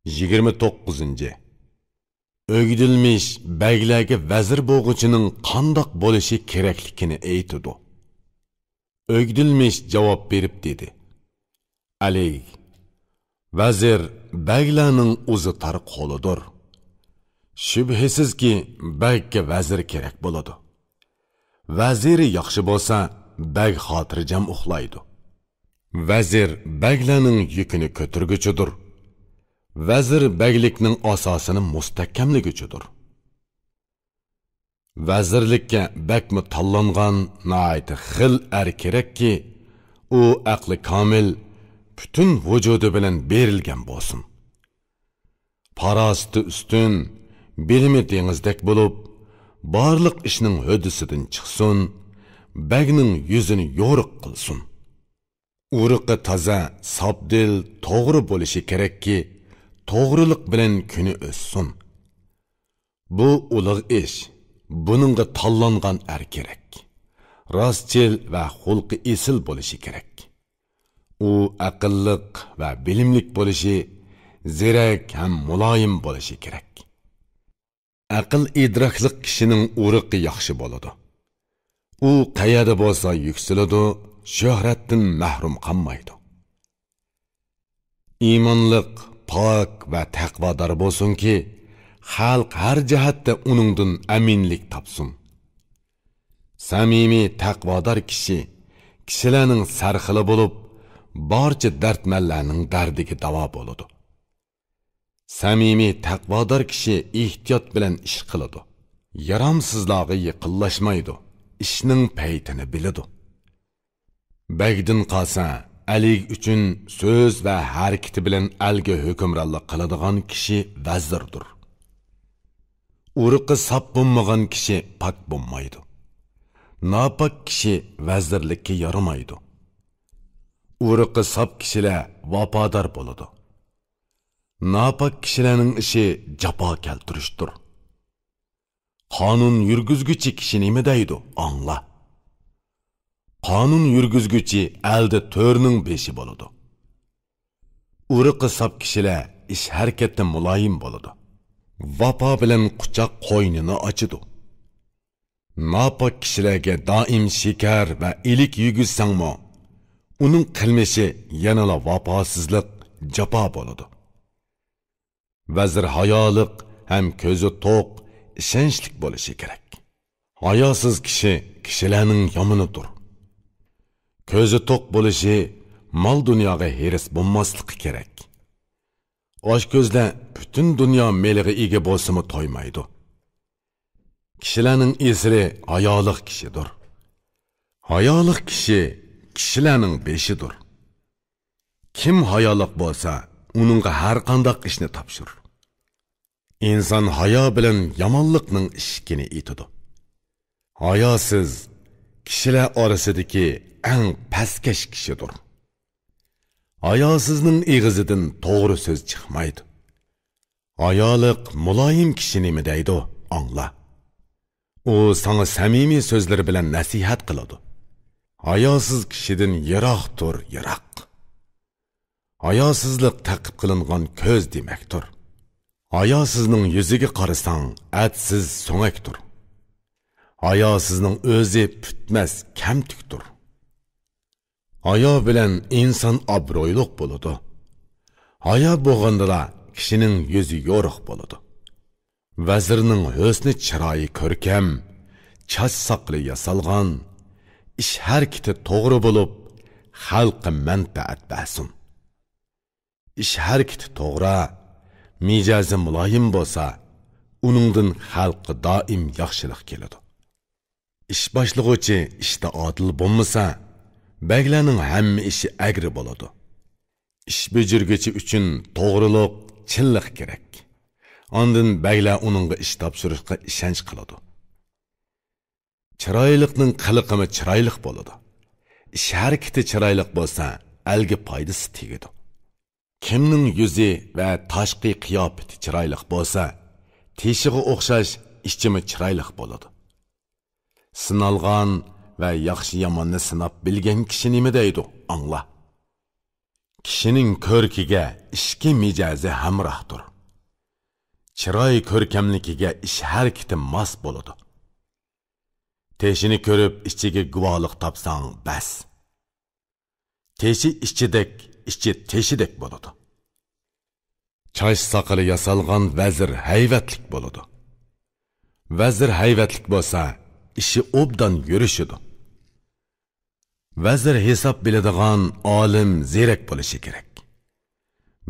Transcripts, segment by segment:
29. Ögidilmiş bəylərə vəzir boğucunun qandaq bo'lishi kerakligini aytdi. Ögidilmiş cavab berib dedi: Ali, vəzir bəylərning o'zi tar qo'lidir. Shubhisizki bəyga vəzir kerak bo'ladi. Vəziri yaxshi bo'lsa, bəg xotirjam uxlaydi. Vəzir bəylərning yükini ko'targuchidir. Vəzir bəylikning asosini mustahkamliguchidir. Vəzirlikka bəkmi tanlangan nəhayət xil kerakki, u aqli komil, bütün vücudu bilan berilgan bo'lsin. Parasti ustun, bilimi dengizdek bo'lib, barliq ishning hödisidan chiqsin, bəyning yuzini yo'riq qilsin. Uruqi toza, sabdil, to'g'ri bo'lishi kerakki, to'g'rilik bilan kuni o'ssin. Bu ulug' ish, buningga tanlangan kerak. Rostchil va xulqi esil bo'lishi kerak. U aqlliq va bilimlik bo'lishi, zirak ham muloyim bo'lishi kerak. Aql idroklik kishining uruqi yaxshi bo'ladi. U qayerda bo'lsa yuksaladi, shuhratdan mahrum qolmaydi. Iymonliq, pok va taqvodor bo'lsin-ki, xalq har jihatda uningdan aminlik topsin. Samimiy taqvodor kishi kishilarning sarxili bo'lib, barcha dardmanlarning dardiga davo bo'ladi. Samimiy taqvodor kishi ehtiyot bilan ish qiladi. Yaramsizlarga yaqinlashmaydi, ishning paytini biladi. Bagdin qolsa, alik uchun so'z va harakati bilan alga hukmronlik qiladigan kishi vazirdir. Uruqi sap bo'lmagan kishi pak bo'lmaydi. Napak kishi vazirlikka yaramaydi. Uruqi sap kishilar vafodor bo'ladi. Napak kishilarning ishi jafo keltirishdir. Qonun yurgizguchi kishi nima deydi? Angla. Qonun yurgizguchi elda to'rning beshi bo'ladi. Uruqi sap kishilar ish harakatda muloyim bo'ladi. Vafo bilan quchoq qo'ynini ochidi. Napak kishilarga doim shikar va ilik yugizsangmi, uning qilmishi yanala vafosizlik, jafo bo'ladi. Vazir hayoliq ham ko'zi to'q, ishonchlik bo'lishi kerak. Hayosiz kishi kishilarning yomonidir. Ko'zi to'q bo'lishi, mol dunyoga heris bo'lmasligi kerak. Oshko'zlar bütün dunyo meliga ega bo'lsa-mu to'ymaydi. Kishilarning esiri hayoliq kishidir. Hayoliq kishi kishilarning beshidir. Kim hayoliq bo'lsa, uningga har qanday ishni topshir. İnsan hayo bilan yomonlikning ishkini etadi. Hayosiz kishilar orasidagi eng pastkash kishidir. Hayosizning eg'izidan to'g'ri so'z chiqmaydi. Hayoliq muloyim kishi nima deydi? Angla. U sana samimiy so'zlar bilan nasihat qiladi. Hayosiz kishidan yiroq tur, yiroq. Hayosizlik taqib qilingan ko'z demakdir. Hayosizning yuziga qarasang, atsiz so'ngakdir. Hayosizning o'zi putmas, kamtukdir. Hayo bilan inson obro'yliq bo'ladi. Hayo bo'lganda kishining yuzi yo'riq bo'ladi. Vazirning husni chiroyi ko'rkam, chach saqli yasalgan, ish harakati to'g'ri bo'lib, xalqqa manfaat bersin. Ish harakati to'g'ri, mijozi muloyim bo'lsa, uningdan xalqqa doim yaxshilik keladi. Ish boshlig'uvchi ishda odil bo'lmasa, bəylərning hamma ishi agri bo'ladi. Ish bujurguchi uchun to'g'rilik, chinlik kerak. Ondan bəylər uningga ish topshirishga ishonch qiladi. Chiroylikning qiliqimi chiroylik bo'ladi. Ish harakati chiroylik bo'lsa, alga foydasi tegadi. Kimning yuzi va tashqi qiyofati chiroylik bo'lsa, teshiga o'xshash ishchimi chiroylik bo'ladi. Sinalgan va yaxshi yomonni sinab bilgan kishi nima deydi? Angla. Kishining ko'rkiga ishki mijazi hamrohdir. Chiroy ko'rkamligiga ish harakati mos bo'ladi. Teshini ko'rib ichiga guvohlik topsang bas. Teshi ichidek, ichi teshidek bo'ladi. Chosh soqili yasalgan vazir hayvatlik bo'ladi. Vazir hayvatlik bo'lsa, ishi obdan yurishidi. Vazir hisob biladigan olim zerak bo'lishi kerak.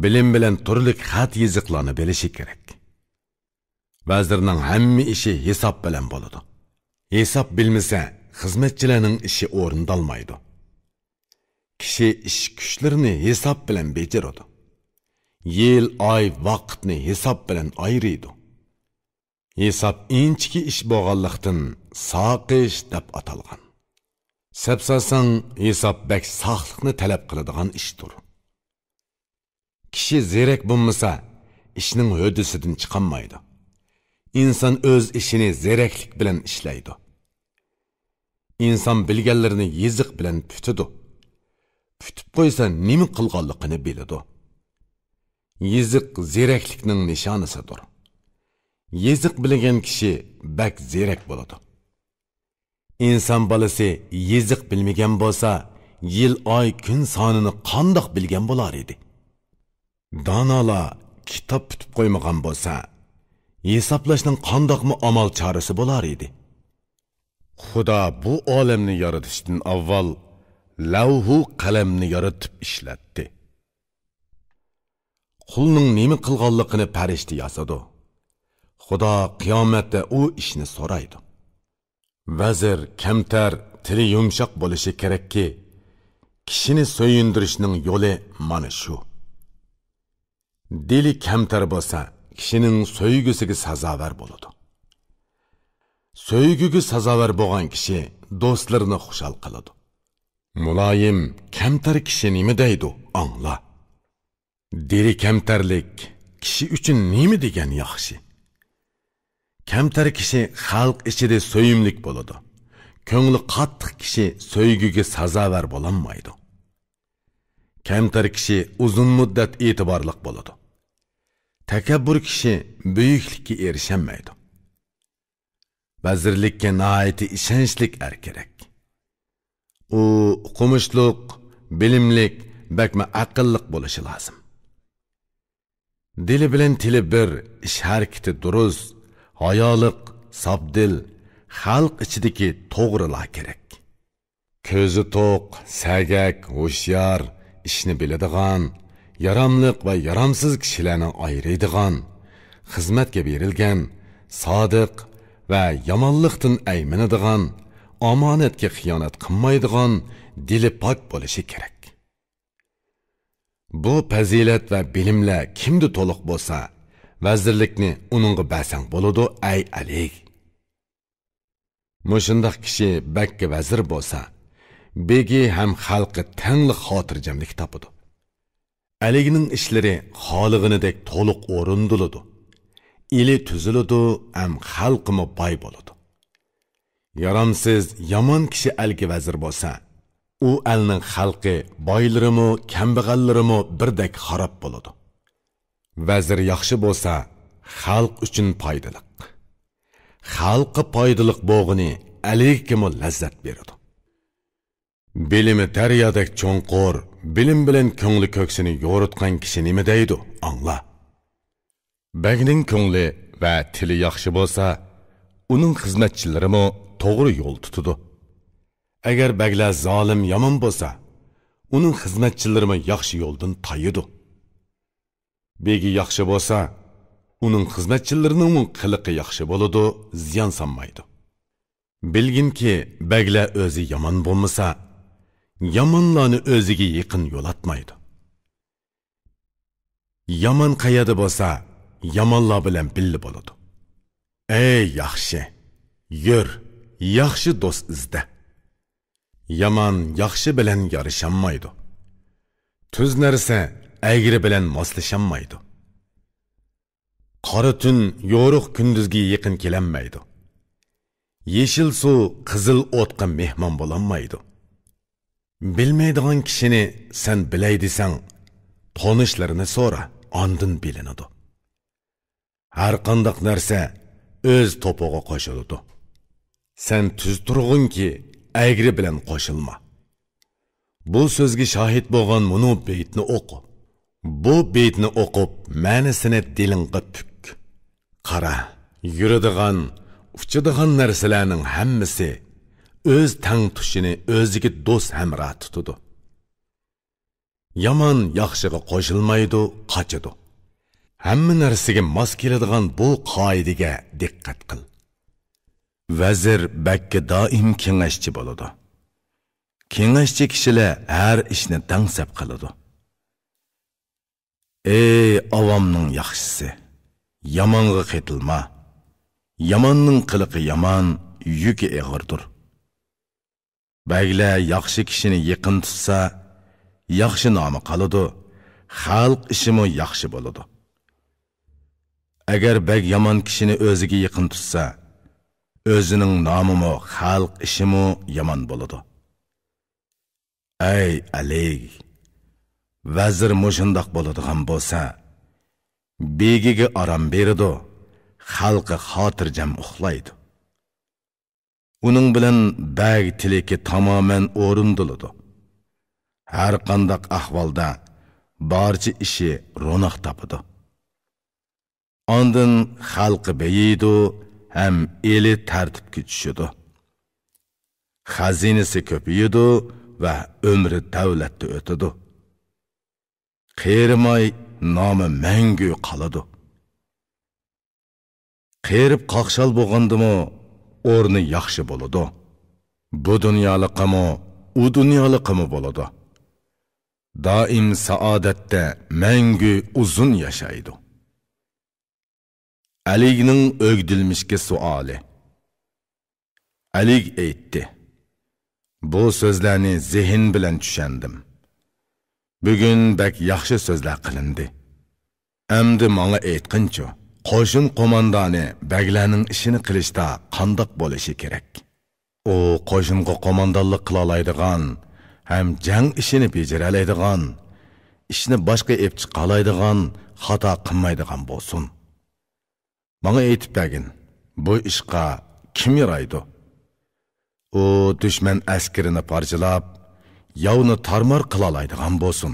Bilim bilan turli xat yiziqlarni bilishi kerak. Vazirning hamma ishi hisob bilan bo'ladi. Hisob bilmasa, xizmatchilarning ishi o'rindalmaydi. Kishi ish kuchlarini hisob bilan bejaradi. Yil, oy, vaqtni hisob bilan ayrıydı. Hisob inchki ish bo'lganlikdan soqish deb atalgan. Sapsasang hisob bak saqliqni talab qiladigan ishdir. Kishi zerak bo'lmasa, ishning hodisidan chiqolmaydi. İnsan o'z ishini zeraklik bilan ishlaydi. İnsan bilganlarini yeziq bilan putidi. Putib qo'ysa nima qilganligini biladi. Yeziq zeraklikning nishonisidir. Yeziq bilgan kishi bak zerak bo'ladi. İnsan balası yeziq bilmagan bo'lsa, yil, oy, kun sonini qandoq bilgan bo'lar edi. Donolar kitob tutib qo'ymagan bo'lsa, hisoblashning qandoqmi amal chorasi bo'lar edi. Xudo bu olamni yaratishdan avval lavhu qalamni yaratib ishlatdi. Qulning nima qilganligini farishta yozadi. Xudo qiyomatda u ishni so'raydi. Vazir kamtar, tili yumshoq bo'lishi kerakki, kishini so'yindirishning yo'li mana shu. Dili kamtar bo'lsa, kishining so'ygusiga sazovar bo'ladi. So'yguga sazovar bo'lgan kishi do'stlarini xushal qiladi. Muloyim, kamtar kishi nima deydi? Angla. Dili kamtarlik kishi uchun nima degan yaxshi? Kamtar kishi xalq ichida so'yimlik bo'ladi. Ko'ngli qattiq kishi so'yguga sazovar bo'lolmaydi. Kamtar kishi uzun muddat e'tiborliq bo'ladi. Takabbur kishi buyuklikka erishamaydi. Vazirlikka nihoyatda ishonchlik er kerak. U o'qimishliq, bilimlik, bakma aqlliq bo'lishi lozim. Dili bilan tili bir, ish harakati durust, hayoliq, sabdil, xalq ichidagi to'g'rilar kerak. Ko'zi to'q, sagak, hushyor, ishni biladigan, yaramliq va yaramsiz kishilarni ayiradigan, xizmatga berilgan, sodiq va yomonlikdan ayminadigan, omonatga xiyonat qilmaydigan, dili pok bo'lishi kerak. Bu fazilat va bilimlar kimda to'liq bo'lsa, vazirlikni uningga bersang bo'ladi, ay alik. Mushundaq kishi bakka vazir bo'lsa, begi ham xalqi tangli xotirjamlik topadi. Aligining ishlari xolig'inidek to'liq o'rindiladi. Ili tuziladi, ham xalqimi boy bo'ladi. Yaramsiz, yomon kishi alga vazir bo'lsa, u alning xalqi boylarimi, kambag'allarimi birdek xarob bo'ladi. Vazir yaxshi bo'lsa, xalq uchun foydali. Xalqqa foydali bo'g'ini alikimi lazzat beradi. Bilimi daryodek cho'nqur, bilim bilan ko'ngli ko'ksini yo'ritgan kishi nima deydi? Angla. Bagning ko'ngli va tili yaxshi bo'lsa, uning xizmatchilarimi to'g'ri yo'l tutadi. Agar baglar zolim, yomon bo'lsa, uning xizmatchilarimi yaxshi yo'ldan tayidi. Begi yaxshi bo'lsa, uning xizmatchilarining qiliqi yaxshi bo'ladi, ziyon solmaydi. Bilginki, baglar o'zi yomon bo'lmasa, yomonlarni o'ziga yaqin yo'latmaydi. Yomon qayerda bo'lsa, yomonlar bilan birga bo'ladi. Ey yaxshi, yur, yaxshi do'st izda. Yomon yaxshi bilan yarashamaydi. Tuz narsa aygiri bilan moslashamaydi. Qora tun yo'ruq kunduzga yaqin kelanmaydi. Yeşil suv qizil o'tqa mehmon bo'lolmaydi. Bilmaydigan kishini sen bilay desang, Tonishlarını sonra andın bilinidi. Her qandaq narsa öz topuğa qoşuludu. Sen tüz turğun ki əgri bilen qoşulma. Bu sözge şahit boğan bunu beytini oku. Bu beytini okup ma'nisini dilinga pük. Qara, yürüdigan, uçudigan narsalarning hammasi öz tang tushini o'ziga do'st hamra tutudi. Yaman yaxshiga qo'shilmaydi, qochadi. Hamma narsaga mos keladigan bu qoidaga diqqat qil. Vazir bakka doim kengashchi bo'ladi. Kengashchi kishilar har ishni dangsab qiladi. Ey avomning yaxshisi, yamonga qetilma. Yamonning qiliqi yomon, yuki og'irdir. Baglar yaxshi kishini yaqin tutsa, yaxshi nomi qoladi, xalq ishimi yaxshi bo'ladi. Agar bag yomon kishini o'ziga yaqin tutsa, o'zining nomimi, xalq ishimi yomon bo'ladi. Ey Ali, vazir mushundoq bo'ladigan bo'lsa, begiga aram beradi, xalqi xotirjam uxlaydi. Uning bilan bag tiliki tamamen o'rindiladi. Har qandaq ahvolda barcha ishi ro'naq topadi. Ondan xalqi beyiydi, ham eli tartibga tushadi. Xazinasi ko'payadi va umri davlatda o'tadi. Qerimay nomi mangu qoladi. Qerib qaqshal bo'lgandimi, o'rni yaxshi bo'ladi. Bu dunyolikmi, u dunyolikmi bo'ladi. Doim saodatda mangu uzun yashaydi. Aligning o'gdilmishga suoli. Alig aytdi: Bu so'zlarni zehn bilan tushundim. Bugun bak yaxshi so'zlar qilindi. Endi menga aytqinchi, qo'shin qo'mondoni baglarning ishini qilishda qandoq bo'lishi kerak? O qo'shinga qo'mondonlik qila oladigan, ham jang ishini bejara oladigan, ishni boshqa ep chiqa oladigan, xato qilmaydigan bo'lsin. Menga aytib bergin, bu ishqa kim yaraydi? O düşman askarini parchalab, yovni tarmar qila oladigan bo'lsin.